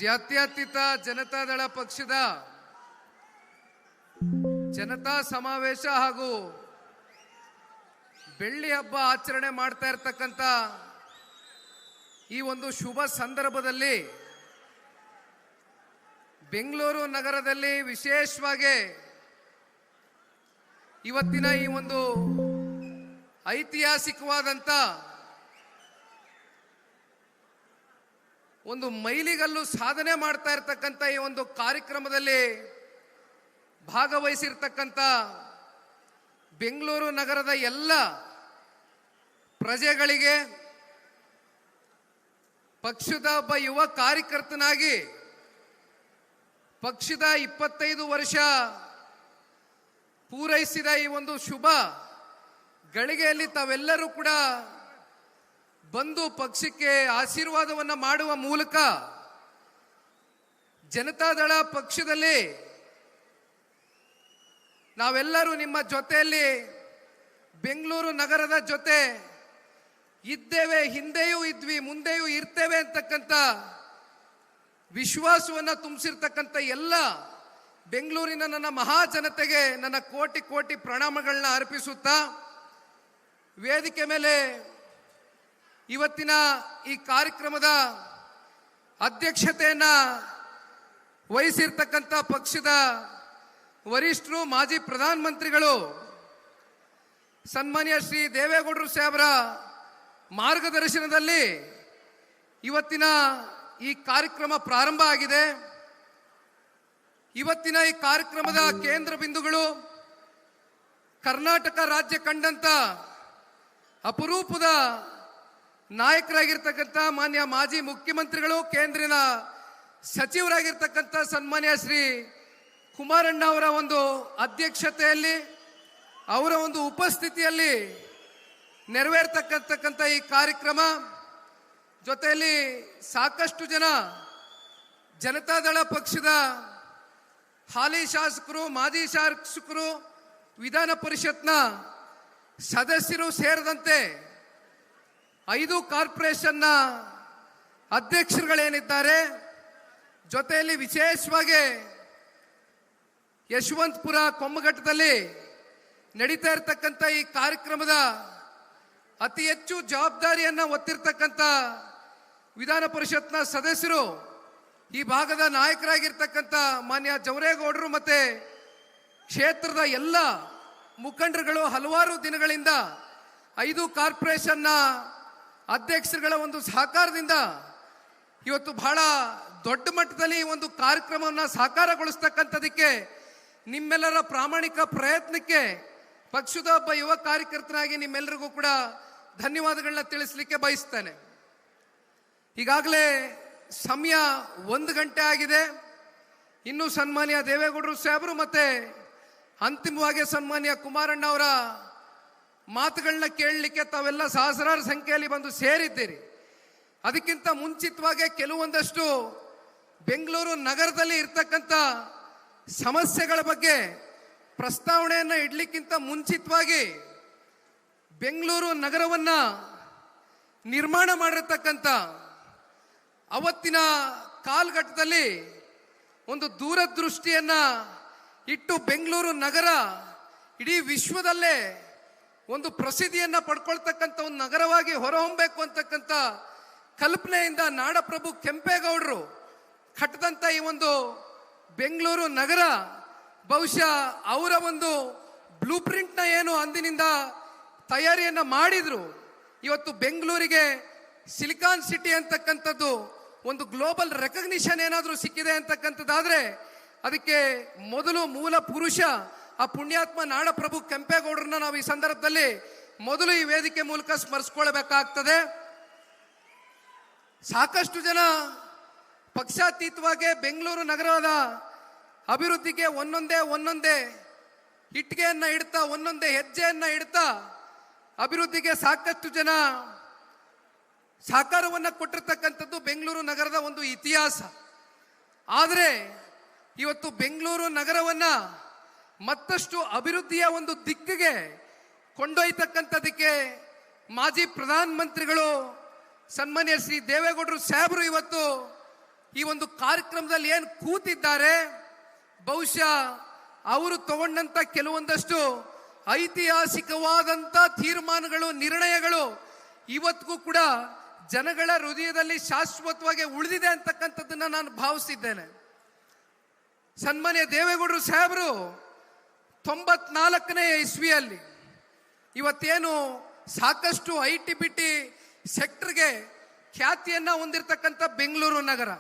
ಜಾತ್ಯತೀತ ಜನತಾದಳ ಪಕ್ಷದ ಜನತಾ ಸಮಾವೇಶ ಹಾಗೂ ಬೆಳ್ಳಿ ಹಬ್ಬ ಆಚರಣೆ ಮಾಡ್ತಾ ಇರತಕ್ಕಂತ ಈ ಒಂದು ಶುಭ ಸಂದರ್ಭದಲ್ಲಿ ಬೆಂಗಳೂರು ನಗರದಲ್ಲಿ ವಿಶೇಷವಾಗಿ ಇವತ್ತಿನ ಈ ಒಂದು ಐತಿಹಾಸಿಕವಾದಂತ ಒಂದು ಮೈಲಿಗಲ್ಲು ಸಾಧನೆ ಮಾಡ್ತಾ ಇರತಕ್ಕಂತ ಈ ಒಂದು ಕಾರ್ಯಕ್ರಮದಲ್ಲಿ ಭಾಗವಹಿಸಿರ್ತಕ್ಕಂಥ ಬೆಂಗಳೂರು ನಗರದ ಎಲ್ಲ ಪ್ರಜೆಗಳಿಗೆ ಪಕ್ಷದ ಒಬ್ಬ ಯುವ ಕಾರ್ಯಕರ್ತನಾಗಿ ಪಕ್ಷದ 25 ವರ್ಷ ಪೂರೈಸಿದ ಈ ಒಂದು ಶುಭ ಗಳಿಗೆಯಲ್ಲಿ ತಾವೆಲ್ಲರೂ ಕೂಡ ಬಂದು ಪಕ್ಷಕ್ಕೆ ಆಶೀರ್ವಾದವನ್ನು ಮಾಡುವ ಮೂಲಕ ಜನತಾದಳ ಪಕ್ಷದಲ್ಲಿ ನಾವೆಲ್ಲರೂ ನಿಮ್ಮ ಜೊತೆಯಲ್ಲಿ ಬೆಂಗಳೂರು ನಗರದ ಜೊತೆ ಇದ್ದೇವೆ, ಹಿಂದೆಯೂ ಇದ್ವಿ, ಮುಂದೆಯೂ ಇರ್ತೇವೆ ಅಂತಕ್ಕಂಥ ವಿಶ್ವಾಸವನ್ನು ತುಂಬಿಸಿರ್ತಕ್ಕಂಥ ಎಲ್ಲ ಬೆಂಗಳೂರಿನ ನನ್ನ ಮಹಾಜನತೆಗೆ ನನ್ನ ಕೋಟಿ ಕೋಟಿ ಪ್ರಣಾಮಗಳನ್ನ ಅರ್ಪಿಸುತ್ತಾ ವೇದಿಕೆ ಮೇಲೆ ಇವತ್ತಿನ ಈ ಕಾರ್ಯಕ್ರಮದ ಅಧ್ಯಕ್ಷತೆಯನ್ನ ವಹಿಸಿರ್ತಕ್ಕಂಥ ಪಕ್ಷದ ವರಿಷ್ಠರು, ಮಾಜಿ ಪ್ರಧಾನಮಂತ್ರಿಗಳು ಸನ್ಮಾನ್ಯ ಶ್ರೀ ದೇವೇಗೌಡರು ಸಾಹೇಬರ ಮಾರ್ಗದರ್ಶನದಲ್ಲಿ ಇವತ್ತಿನ ಈ ಕಾರ್ಯಕ್ರಮ ಪ್ರಾರಂಭ ಆಗಿದೆ. ಇವತ್ತಿನ ಈ ಕಾರ್ಯಕ್ರಮದ ಕೇಂದ್ರ ಬಿಂದುಗಳು ಕರ್ನಾಟಕ ರಾಜ್ಯ ಕಂಡಂತ ಅಪರೂಪದ ನಾಯಕರಾಗಿರ್ತಕ್ಕಂಥ ಮಾನ್ಯ ಮಾಜಿ ಮುಖ್ಯಮಂತ್ರಿಗಳು, ಕೇಂದ್ರಿನ ಸಚಿವರಾಗಿರ್ತಕ್ಕಂಥ ಸನ್ಮಾನ್ಯ ಶ್ರೀ ಕುಮಾರಣ್ಣ ಅವರ ಒಂದು ಅಧ್ಯಕ್ಷತೆಯಲ್ಲಿ, ಅವರ ಒಂದು ಉಪಸ್ಥಿತಿಯಲ್ಲಿ ನೆರವೇರ್ತಕ್ಕಂಥ ಈ ಕಾರ್ಯಕ್ರಮ ಜೊತೆಯಲ್ಲಿ ಸಾಕಷ್ಟು ಜನ ಜನತಾದಳ ಪಕ್ಷದ ಹಾಲಿ ಶಾಸಕರು, ಮಾಜಿ ಶಾಸಕರು, ವಿಧಾನ ಪರಿಷತ್ನ ಸದಸ್ಯರು ಸೇರಿದಂತೆ 5 ಕಾರ್ಪೊರೇಷನ್ನ ಅಧ್ಯಕ್ಷರುಗಳೇನಿದ್ದಾರೆ, ಜೊತೆಯಲ್ಲಿ ವಿಶೇಷವಾಗಿ ಯಶವಂತಪುರ ಕೊಮ್ಮಘಟ್ಟದಲ್ಲಿ ನಡೀತಾ ಇರತಕ್ಕಂಥ ಈ ಕಾರ್ಯಕ್ರಮದ ಅತಿ ಹೆಚ್ಚು ಜವಾಬ್ದಾರಿಯನ್ನ ಹೊತ್ತಿರ್ತಕ್ಕಂಥ ವಿಧಾನ ಪರಿಷತ್ನ ಸದಸ್ಯರು, ಈ ಭಾಗದ ನಾಯಕರಾಗಿರ್ತಕ್ಕಂಥ ಮಾನ್ಯ ಜವರೇಗೌಡರು ಮತ್ತೆ ಕ್ಷೇತ್ರದ ಎಲ್ಲ ಮುಖಂಡರುಗಳು ಹಲವಾರು ದಿನಗಳಿಂದ 5 ಕಾರ್ಪೊರೇಷನ್ನ ಅಧ್ಯಕ್ಷರುಗಳ ಒಂದು ಸಹಕಾರದಿಂದ ಇವತ್ತು ಬಹಳ ದೊಡ್ಡ ಮಟ್ಟದಲ್ಲಿ ಈ ಒಂದು ಕಾರ್ಯಕ್ರಮವನ್ನು ಸಾಕಾರಗೊಳಿಸ್ತಕ್ಕಂಥದಕ್ಕೆ ನಿಮ್ಮೆಲ್ಲರ ಪ್ರಾಮಾಣಿಕ ಪ್ರಯತ್ನಕ್ಕೆ ಪಕ್ಷದ ಒಬ್ಬ ಯುವ ಕಾರ್ಯಕರ್ತನಾಗಿ ನಿಮ್ಮೆಲ್ಲರಿಗೂ ಕೂಡ ಧನ್ಯವಾದಗಳನ್ನ ತಿಳಿಸಲಿಕ್ಕೆ ಬಯಸ್ತೇನೆ. ಈಗಾಗಲೇ ಸಮಯ 1 ಗಂಟೆ ಆಗಿದೆ. ಇನ್ನು ಸನ್ಮಾನ್ಯ ದೇವೇಗೌಡರು ಸಾಹೇಬರು ಮತ್ತೆ ಅಂತಿಮವಾಗಿ ಸನ್ಮಾನ್ಯ ಕುಮಾರಣ್ಣ ಅವರ ಮಾತುಗಳನ್ನ ಕೇಳಲಿಕ್ಕೆ ತಾವೆಲ್ಲ ಸಹಸ್ರಾರು ಸಂಖ್ಯೆಯಲ್ಲಿ ಬಂದು ಸೇರಿದ್ದೀರಿ. ಅದಕ್ಕಿಂತ ಮುಂಚಿತವಾಗಿ ಕೆಲವೊಂದಷ್ಟು ಬೆಂಗಳೂರು ನಗರದಲ್ಲಿ ಇರ್ತಕ್ಕಂಥ ಸಮಸ್ಯೆಗಳ ಬಗ್ಗೆ ಪ್ರಸ್ತಾವನೆಯನ್ನು ಇಡ್ಲಿಕ್ಕಿಂತ ಮುಂಚಿತವಾಗಿ ಬೆಂಗಳೂರು ನಗರವನ್ನ ನಿರ್ಮಾಣ ಮಾಡಿರ್ತಕ್ಕಂಥ ಅವತ್ತಿನ ಕಾಲಘಟ್ಟದಲ್ಲಿ ಒಂದು ದೂರದೃಷ್ಟಿಯನ್ನ ಇಟ್ಟು ಬೆಂಗಳೂರು ನಗರ ಇಡೀ ವಿಶ್ವದಲ್ಲೇ ಒಂದು ಪ್ರಸಿದ್ಧಿಯನ್ನ ಪಡ್ಕೊಳ್ತಕ್ಕಂಥ ಒಂದು ನಗರವಾಗಿ ಹೊರಹೊಮ್ಮಬೇಕು ಅಂತಕ್ಕಂಥ ಕಲ್ಪನೆಯಿಂದ ನಾಡಪ್ರಭು ಕೆಂಪೇಗೌಡರು ಕಟ್ಟದಂತ ಈ ಒಂದು ಬೆಂಗಳೂರು ನಗರ ಬಹುಶಃ ಅವರ ಒಂದು ಬ್ಲೂ ಪ್ರಿಂಟ್ನ ಏನು ಅಂದಿನಿಂದ ತಯಾರಿಯನ್ನ ಮಾಡಿದ್ರು, ಇವತ್ತು ಬೆಂಗಳೂರಿಗೆ ಸಿಲಿಕಾನ್ ಸಿಟಿ ಅಂತಕ್ಕಂಥದ್ದು ಒಂದು ಗ್ಲೋಬಲ್ ರೆಕಗ್ನಿಷನ್ ಏನಾದರೂ ಸಿಕ್ಕಿದೆ ಅಂತಕ್ಕಂಥದ್ದಾದ್ರೆ ಅದಕ್ಕೆ ಮೊದಲು ಮೂಲ ಪುರುಷ ಆ ಪುಣ್ಯಾತ್ಮ ನಾಡಪ್ರಭು ಕೆಂಪೇಗೌಡರನ್ನ ನಾವು ಈ ಸಂದರ್ಭದಲ್ಲಿ ಮೊದಲು ಈ ವೇದಿಕೆ ಮೂಲಕ ಸ್ಮರಿಸಿಕೊಳ್ಳಬೇಕಾಗ್ತದೆ. ಸಾಕಷ್ಟು ಜನ ಪಕ್ಷಾತೀತವಾಗಿ ಬೆಂಗಳೂರು ನಗರದ ಅಭಿವೃದ್ಧಿಗೆ ಒಂದೊಂದೇ ಇಟ್ಟಿಗೆಯನ್ನ ಇಡ್ತಾ, ಒಂದೊಂದೇ ಹೆಜ್ಜೆಯನ್ನ ಇಡ್ತಾ ಅಭಿವೃದ್ಧಿಗೆ ಸಾಕಷ್ಟು ಜನ ಸಹಕಾರವನ್ನು ಕೊಟ್ಟಿರ್ತಕ್ಕಂಥದ್ದು ಬೆಂಗಳೂರು ನಗರದ ಒಂದು ಇತಿಹಾಸ. ಆದರೆ ಇವತ್ತು ಬೆಂಗಳೂರು ನಗರವನ್ನ ಮತ್ತಷ್ಟು ಅಭಿವೃದ್ಧಿಯ ಒಂದು ದಿಕ್ಕಿಗೆ ಕೊಂಡೊಯ್ತಕ್ಕಂಥದಕ್ಕೆ ಮಾಜಿ ಪ್ರಧಾನಮಂತ್ರಿಗಳು ಸನ್ಮಾನ್ಯ ಶ್ರೀ ದೇವೇಗೌಡರು ಸಾಹೇಬರು ಇವತ್ತು ಈ ಒಂದು ಕಾರ್ಯಕ್ರಮದಲ್ಲಿ ಏನು ಕೂತಿದ್ದಾರೆ, ಬಹುಶಃ ಅವರು ತಗೊಂಡಂತ ಕೆಲವೊಂದಷ್ಟು ಐತಿಹಾಸಿಕವಾದಂತ ತೀರ್ಮಾನಗಳು, ನಿರ್ಣಯಗಳು ಇವತ್ತಿಗೂ ಕೂಡ ಜನಗಳ ಹೃದಯದಲ್ಲಿ ಶಾಶ್ವತವಾಗಿ ಉಳಿದಿದೆ ಅಂತಕ್ಕಂಥದ್ದನ್ನ ನಾನು ಭಾವಿಸಿದ್ದೇನೆ. ಸನ್ಮಾನ್ಯ ದೇವೇಗೌಡರು ಸಾಹೇಬರು 94ನೇ ಇಸ್ವಿಯಲ್ಲಿ ಇವತ್ತೇನು ಸಾಕಷ್ಟು ಐಟಿ ಬಿಟಿ ಸೆಕ್ಟರ್ಗೆ ಖ್ಯಾತಿಯನ್ನ ಹೊಂದಿರತಕ್ಕಂಥ ಬೆಂಗಳೂರು ನಗರ,